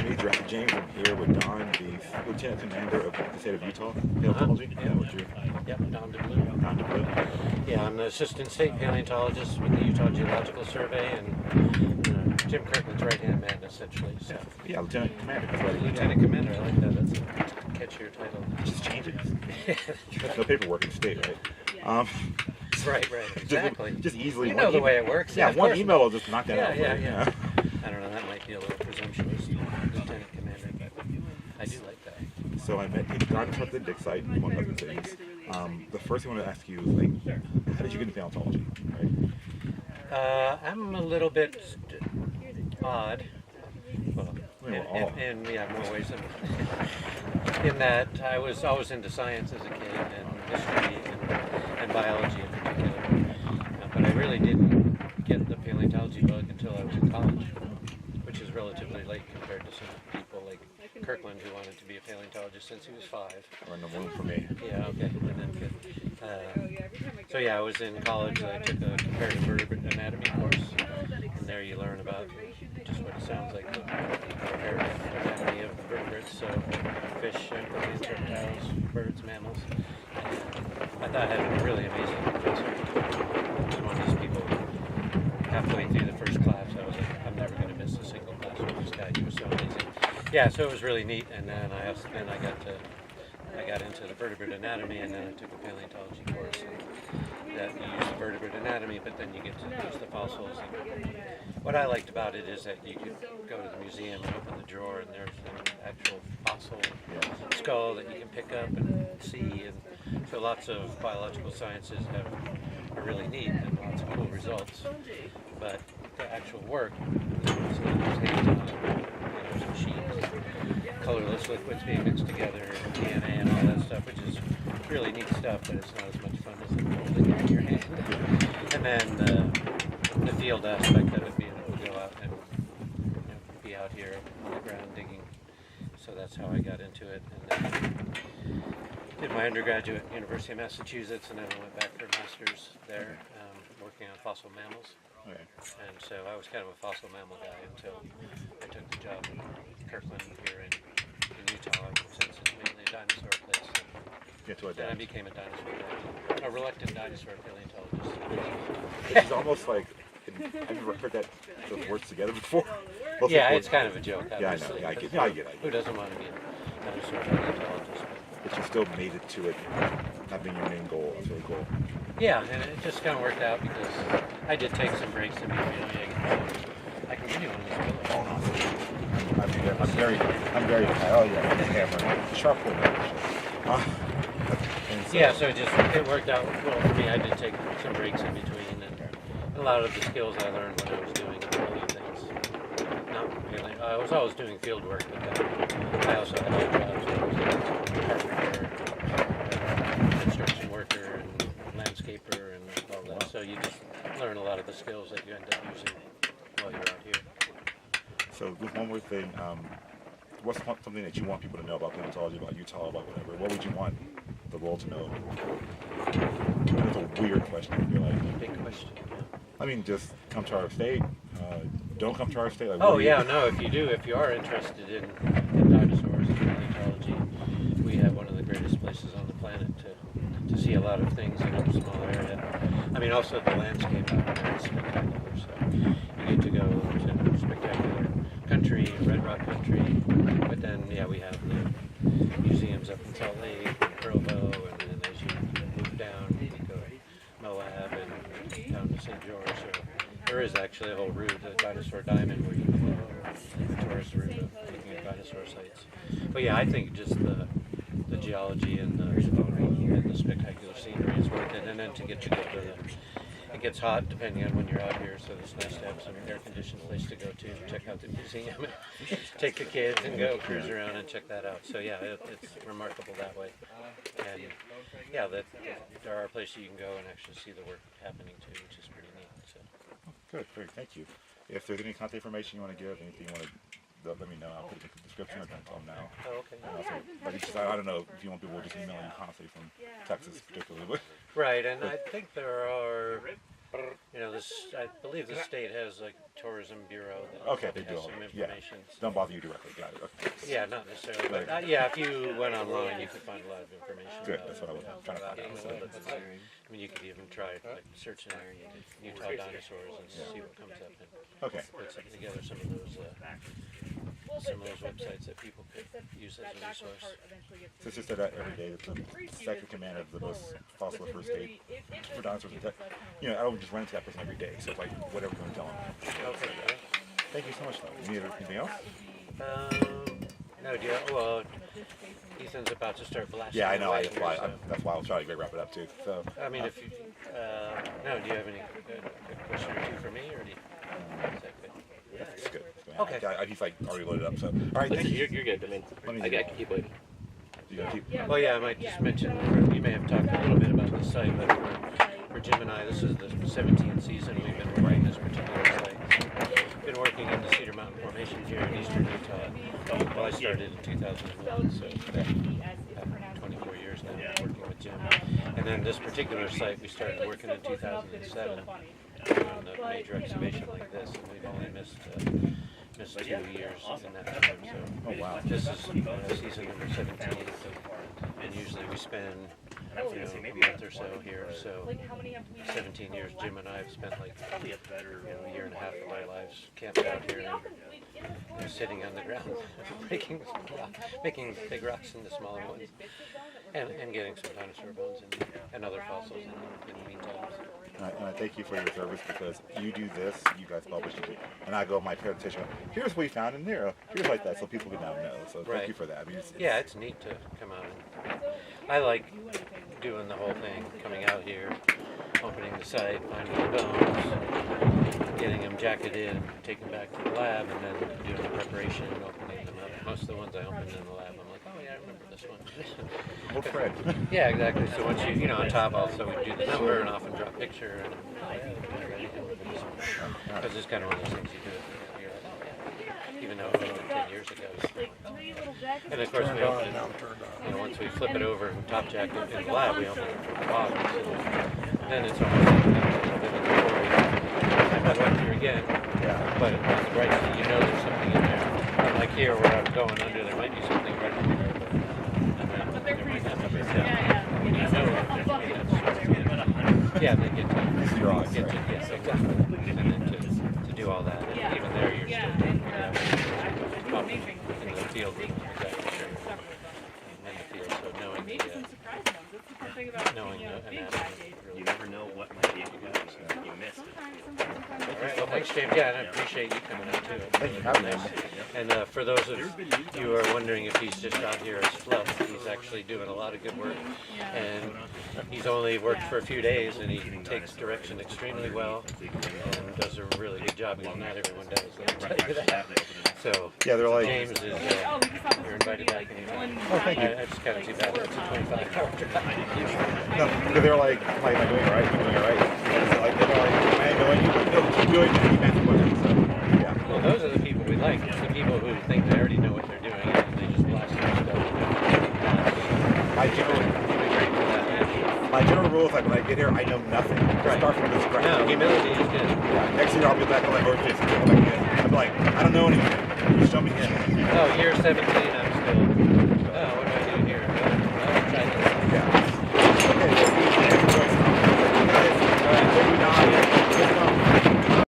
me, Jurassic James. I'm here with Don, the Lieutenant Commander of the state of Utah, Paleontology. Yep, Don DeBieux. Don DeBieux. Yeah, I'm the Assistant State Paleontologist with the Utah Geological Survey, and Jim Kirkland's right-hand man, essentially. So. Yeah, Lieutenant Commander. That's right. Lieutenant Commander, I like that. That's a catchier title. Just change it. There's no paperwork in the state, right? Right, exactly. Just easily. You know the way it works. Yeah, one email will just knock that out. Yeah. I don't know, that might be a little presumptuous, Lieutenant Commander, but I do like that. So I met Don from the dig site, among other things. The first thing I want to ask you is, like, how did you get into paleontology? Right? I'm a little bit odd. Well, in more ways than in that I was always into science as a kid, and history and biology in particular. But I really didn't get the paleontology bug until I was in college, which is relatively late compared to some people like Kirkland, who wanted to be a paleontologist since he was 5. Or no room for me. Yeah, okay. And then so yeah, I was in college. I took a comparative vertebrate anatomy course, and there you learn about just what it sounds like, the comparative anatomy of vertebrates, so fish, amphibians, reptiles, birds, mammals. I thought I had a really amazing professor. He was one of these people. Halfway through the first class, I was like, I'm never going to miss a single class with this guy. He was so amazing. Yeah, so it was really neat. And then I got into the vertebrate anatomy, and then I took a paleontology course that you use the vertebrate anatomy, but then you get to use the fossils. And what I liked about it is that you could go to the museum and open the drawer, and there's an actual fossil skull that you can pick up and see. And so lots of biological sciences are really neat and lots of cool results. But the actual work is not hands-on. There's some sheets, colorless liquids being mixed together, and DNA and all that stuff, which is really neat stuff, but it's not as much fun as holding it in your hand. And then the field aspect of it being able to go out and be out here on the ground digging. So that's how I got into it. And then did my undergraduate at University of Massachusetts, and then I went back for a master's there, working on fossil mammals. Okay. And so I was kind of a fossil mammal guy until I took the job in Kirkland here in Utah, since it's mainly a dinosaur place. And I became a dinosaur guy, a reluctant dinosaur paleontologist. Which is almost like, have you ever heard those words together before? Yeah, it's kind of a joke, obviously. Yeah, I get it. Who doesn't want to be a dinosaur paleontologist? But you still made it to it, not being your main goal. That's really cool. Yeah, and it just kind of worked out because I did take some breaks in between. I can give you one of these pillows. Oh, no. I'm very, oh yeah, the hammer, sharp one. Yeah, so it worked out well for me. I did take some breaks in between, and a lot of the skills I learned when I was doing other things. Not really. I was always doing field work, but then I also had other jobs. I was a carpenter, construction worker, and landscaper, and all that. So you just learn a lot of the skills that you end up using while you're out here. So with one more thing, what's something that you want people to know about paleontology, about Utah, about whatever? What would you want the world to know? That's a weird question, I feel like. Big question. I mean, just come to our state. Don't come to our state. Like, if you are interested in dinosaurs and paleontology, we have one of the greatest places on the planet to see a lot of things in a small area. I mean, also the landscape out there is spectacular. So you get to go to spectacular country, red rock country, but then we have the museums up in Salt Lake and Provo, and then as you move down, you go to Moab and down to St. George. So there is actually a whole route, the Dinosaur Diamond, where you can go, the tourist route of looking at dinosaur sites. But yeah, I think just the geology and the spectacular scenery is worth it, and then to get to go to it gets hot depending on when you're out here, so it's nice to have some air-conditioned place to go to, check out the museum, take the kids and go cruise around and check that out. So yeah, it's remarkable that way. And yeah, there are places you can go and actually see the work happening too, which is pretty neat. So. Good, great, thank you. If there's any contact information you want to give, anything you want to let me know. I'll put it in the description. I can tell them now. Oh, okay. Also, I don't know if you want people just emailing you constantly from Texas, particularly. But right, and I think there are You know, I believe the state has like tourism bureau that Okay, they do has all some that. Yeah. information. Don't bother you directly. Got it. Okay. Yeah, not necessarily, but yeah, if you went online, you could find a lot of information. Good. about That's what I was trying to find out. So, I mean, you could even try like searching Utah dinosaurs and see what comes up, and okay. put together some of those websites that people could use as a resource. So it's just that every day that the second command of the most fossil first state for dinosaurs, you know, I don't just run into that person every day. So it's like whatever I'm telling them. Okay. Yeah. Thank you so much, though. You need anything else? No, do you? Well, Ethan's about to start blasting. Yeah, I know. away That's here, why. so. That's why I was trying to wrap it up too. So. I mean, if you no, do you have any good question or two for me, or do you? Is that good? Yeah, it's good. Okay. He's like already loaded up. So, all right. Thank you. You're good. I mean, I can keep waiting. You gonna keep? Well, yeah, I might just mention, you may have talked a little bit about the site, but for Jim and I, this is the 17th season we've been working this particular site. Been working in the Cedar Mountain Formation here in eastern Utah. Well, I started in 2001, so 24 years now working with Jim. And then this particular site we started working in 2007 on a major excavation like this, and we've only missed 2 years in that time. So, Oh wow. this is season number 17, and usually we spend a month or so here. So 17 years, Jim and I have spent like a year and a half of our lives camped out here and sitting on the ground, making big rocks into smaller ones, and getting some dinosaur bones and other fossils in the meantime. And I thank you for your service because you do this, you guys publish it, and I go my presentation. Here's what we found in there. Here's like that, so people can now know. So thank you for that. I mean, it's neat to come out. I like doing the whole thing, coming out here, opening the site, finding the bones, getting them jacketed, taking back to the lab, and then doing the preparation, opening them up. Most of the ones I opened in the lab, I'm like, oh yeah, I remember this one. Old friend. Yeah, exactly. So once you on top, also we do the number and often drop picture, and because it's kind of one of those things you do. You're like, oh yeah, even though it was 10 years ago. And of course we open it. Once we flip it over and top jack it in the lab, we open it from the bottom. So then it's almost like I went through again, but on the right side, you know there's something in there. Unlike here where I'm going under, there might be something right under there. But there might not be. Yeah, they get to yes, exactly. And then to do all that, and even there you're still taking it out in the field, exactly sure. In the field, so knowing the anatomy. You never know what might be you missed. All right, well, thanks, James. Yeah, and I appreciate you coming out too. Thank you for having me. And for those of you who are wondering if he's just out here as fluff, he's actually doing a lot of good work. And he's only worked for a few days, and he takes direction extremely well and does a really good job. Because not everyone does. Let me tell you that. So yeah, they're like James is. You're invited back anytime. Oh, thank you. I just kind of too bad. It's a 25-hour drive. no, because they're like, am I doing it right? Am I doing it right? And so like, they're like, am I knowing you? No, keep doing it. Keep asking questions. So yeah. Well, those are the people we like. It's the people who think they already know what they're doing and they just blast their stuff. My general rule is like when I get here, I know nothing. Just start from the scratch. No, humility is good. Yeah. Next year I'll be back on like Earth. I'm like, I don't know anything. Just show me him. Oh, year 17, I'm still